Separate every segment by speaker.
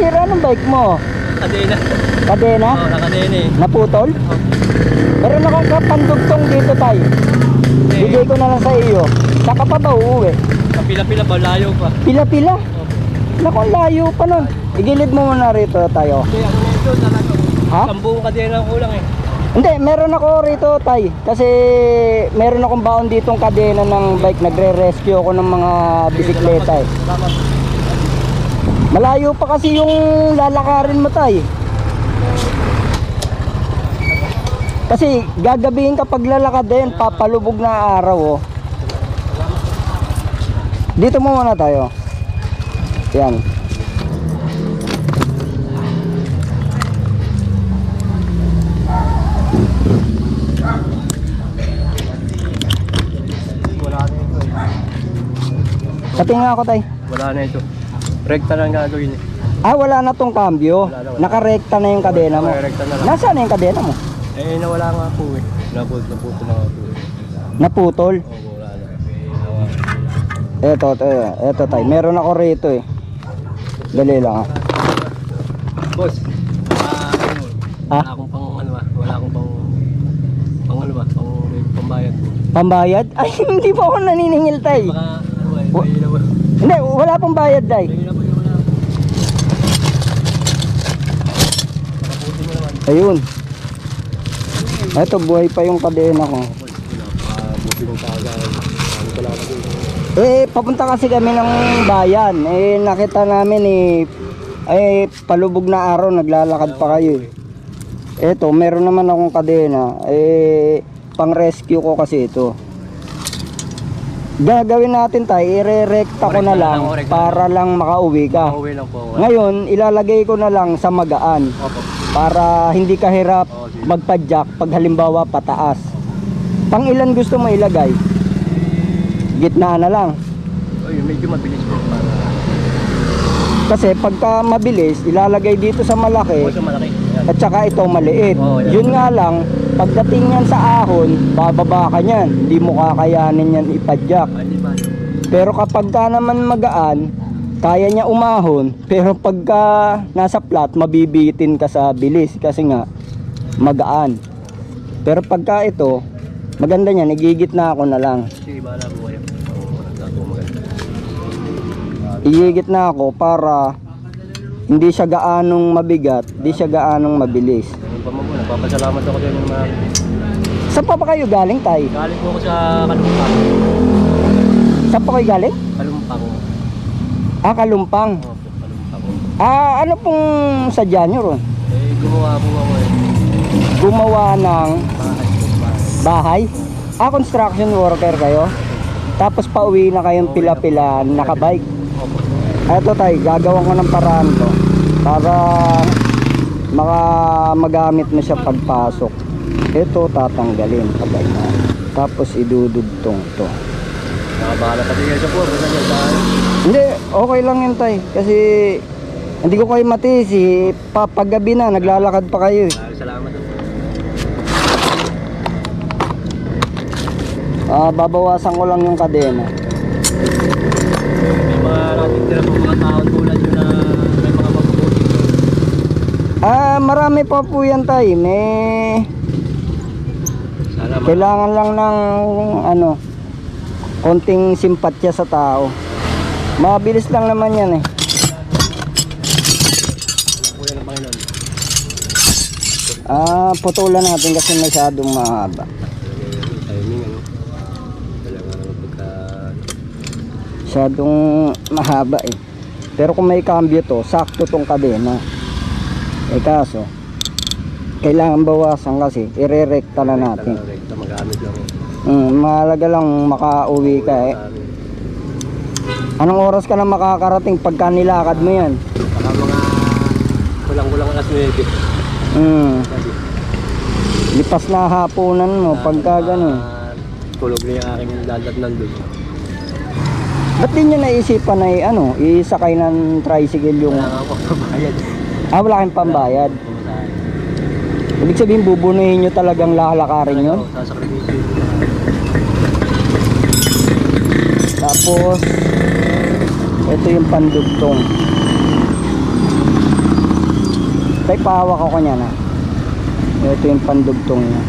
Speaker 1: nasira ng bike mo?
Speaker 2: Kadena.
Speaker 1: Kadena?
Speaker 2: Oo, nakadena eh.
Speaker 1: Naputol? Meron akong kapandugtong dito tayo. Bigay ko na lang sa iyo. Saka pa ba uuwi?
Speaker 2: Kapila-pila ba? Layo pa.
Speaker 1: Pila-pila? Naku, layo pa nun. Igilid mo muna rito tayo.
Speaker 2: Hindi, ako na ito talaga.
Speaker 1: Ha?
Speaker 2: Sambuong kadena ang kulang eh.
Speaker 1: Hindi, meron ako rito tay. Kasi meron akong baon ditong kadena ng bike. Nagre-rescue ako ng mga bisikleta eh.
Speaker 2: Salamat.
Speaker 1: Malayo pa kasi yung lalakarin mo tay. Kasi gagabihin kapag lalakad din, papalubog na araw oh. Dito mo muna tayo. Yan.
Speaker 2: Wala na ito eh.
Speaker 1: Pati nga ako tay.
Speaker 2: Wala na ito. Rekta lang gagawin eh.
Speaker 1: Ah, wala na tong cambio.
Speaker 2: Wala.
Speaker 1: Nakarekta na yung kadena mo.
Speaker 2: Nakarekta na lang.
Speaker 1: Nasaan na yung kadena mo?
Speaker 2: Eh, nawala nga po eh. Naputo na nga po eh.
Speaker 1: Naputol.
Speaker 2: Oo, wala na.
Speaker 1: Eto tay. Meron ako rito eh. Dali lang ah.
Speaker 2: Boss,
Speaker 1: Ha?
Speaker 2: wala akong pang ano ba? Wala akong pang ano ba? Pambayad.
Speaker 1: Pambayad? Ay, hindi po ako naniningil tay.
Speaker 2: Baka ano ba? May na ba?
Speaker 1: Hindi, wala pong bayad tay.
Speaker 2: May na ba yung wala? Mabuti mo naman.
Speaker 1: Ayun. Eto, buhay pa yung kadena ko.
Speaker 2: Buti ng taga. Ano pala ako dito?
Speaker 1: Papunta kasi kami ng bayan. Nakita namin palubog na araw, naglalakad pa kayo eh. Eto, meron naman akong kadena. Pang rescue ko kasi ito. Gagawin natin tayo, ire-rekta ko na lang para lang makauwi ka.
Speaker 2: Pauwi lang po ako.
Speaker 1: Ngayon, ilalagay ko na lang sa magaan
Speaker 2: Opo.
Speaker 1: para hindi ka hirap magpadyak pag halimbawa pataas. Pang ilan gusto mo ilagay? Gitna na lang.
Speaker 2: Ay, medyo mabilis po para.
Speaker 1: Kasi pagka mabilis, ilalagay dito sa malaki
Speaker 2: Sa malaki. Yan.
Speaker 1: at saka ito maliit.
Speaker 2: Oo, yan.
Speaker 1: Yun nga lang, pagdating yan sa ahon, bababa ka niyan. Hindi mo kakayanin yan ipadyak.
Speaker 2: Ay, di ba?
Speaker 1: Pero kapag ka naman magaan, kaya niya umahon. Pero pagka nasa flat, mabibitin ka sa bilis kasi nga magaan. Pero pagka ito, maganda niyan, igigitna ako na lang.
Speaker 2: Sige, bahala po kayo. Oo, maganda.
Speaker 1: Igigit na ako para hindi siya gaanong mabigat, hindi siya gaanong mabilis.
Speaker 2: Ganun pa mo po. Nagpapasalamat ako din ng mga.
Speaker 1: Saan pa ba kayo galing tay?
Speaker 2: Galing po ako sa Kalumpang.
Speaker 1: Saan pa kayo galing?
Speaker 2: Kalumpang.
Speaker 1: Ah, Kalumpang.
Speaker 2: Opo, Kalumpang.
Speaker 1: Ah, ano pong sadya nyo ron?
Speaker 2: Eh, gumawa po ako eh.
Speaker 1: Gumawa ng
Speaker 2: Bahay.
Speaker 1: bahay? Ah, construction worker kayo? Tapos pauwi na kayong pila-pila nakabike.
Speaker 2: Opo.
Speaker 1: Eto tay, gagawin ko ng paraan to para magamit mo siya pagpasok. Ito tatanggalin pagay na. Tapos idudugtong to.
Speaker 2: Nakabahala pati kayo sa po. Basta nyo dahil.
Speaker 1: Hindi, okay lang yun tay. Kasi hindi ko kayo matisi. Paggabi na, naglalakad pa kayo eh.
Speaker 2: Salamat po.
Speaker 1: Babawasan ko lang yung kadena.
Speaker 2: May mga natitira po mga tao tulad yun na may mga mabubuti.
Speaker 1: Marami pa po yan tay.
Speaker 2: Salamat.
Speaker 1: Kailangan lang ng konting simpatya sa tao. Mabilis lang naman yan eh.
Speaker 2: Kuya ng Panginoon.
Speaker 1: Putulan natin kasi masyadong mahaba.
Speaker 2: Timing ano. Talaga naman pagka.
Speaker 1: Masyadong mahaba eh. Pero kung may cambio to, sakto tong kadena. Kaso kailangan bawasan kasi ire-rekta na natin.
Speaker 2: Rekta magamit lang.
Speaker 1: Mahalaga lang makauwi ka eh. Anong oras ka na makakarating pagka nilakad mo yan?
Speaker 2: Baka mga kulang-kulang alas 9.
Speaker 1: Lipas na hapunan mo pagka ganun.
Speaker 2: Tulog na yung aking dalat nandun.
Speaker 1: Ba't di nyo naisipan na isakay ng tricycle yung...
Speaker 2: Wala nga ako pabayad.
Speaker 1: Wala kayong pambayad. Ibig sabihin bubunuhin nyo talagang lalakarin yun.
Speaker 2: Sasakripisyo.
Speaker 1: Tapos ito yung pandugtong. Tay, pahawak ako niya na. Ito yung pandugtong niya.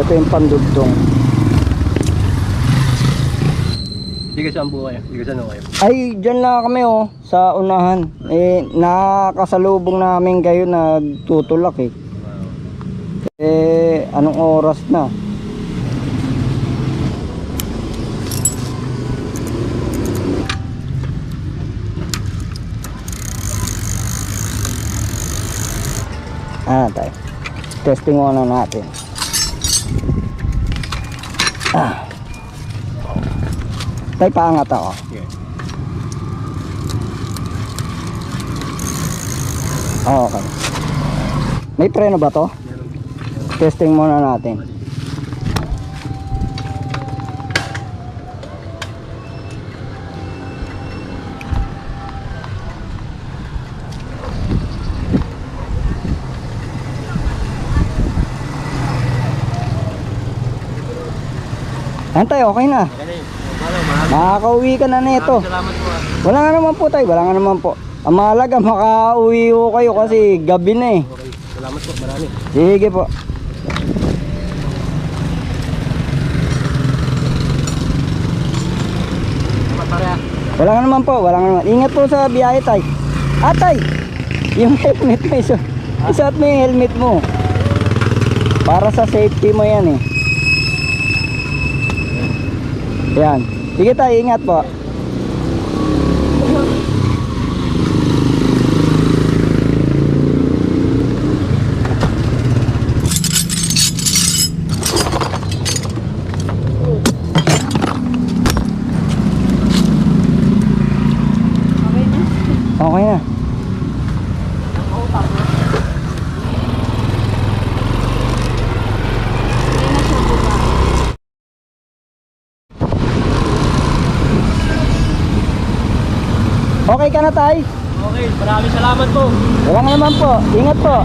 Speaker 1: Ito yung pandugtong.
Speaker 2: Hindi ka saan po kayo? Hindi ka saan kayo?
Speaker 1: Ay, dyan lang kami oh, sa unahan. Eh, nakasalubong namin kayo nagtutulak eh. Eh, anong oras na? Tayo. Testing muna natin. Tayo, paangat ako.
Speaker 2: Sige.
Speaker 1: Okay. May preno ba to? Testing muna natin. Antay, okay na.
Speaker 2: Okay. Maraming
Speaker 1: Makakauwi ka na nito.
Speaker 2: salamat po.
Speaker 1: Wala nga naman po tayo, wala nga naman po. Ang mahalaga, makauwi ko kayo kasi gabi na eh.
Speaker 2: Okay. Salamat po. Marami.
Speaker 1: Sige po.
Speaker 2: Salamat pare.
Speaker 1: Wala nga naman po, wala nga naman. Ingat po sa biyahe tay. Atay, yung helmet mo, isuot mo yung helmet mo. Para sa safety mo yan eh. Yan. Sige tayo, ingat po. Okay na. Okay ka na tay?
Speaker 2: Okay. Maraming salamat po.
Speaker 1: Wala nga naman po. Ingat po.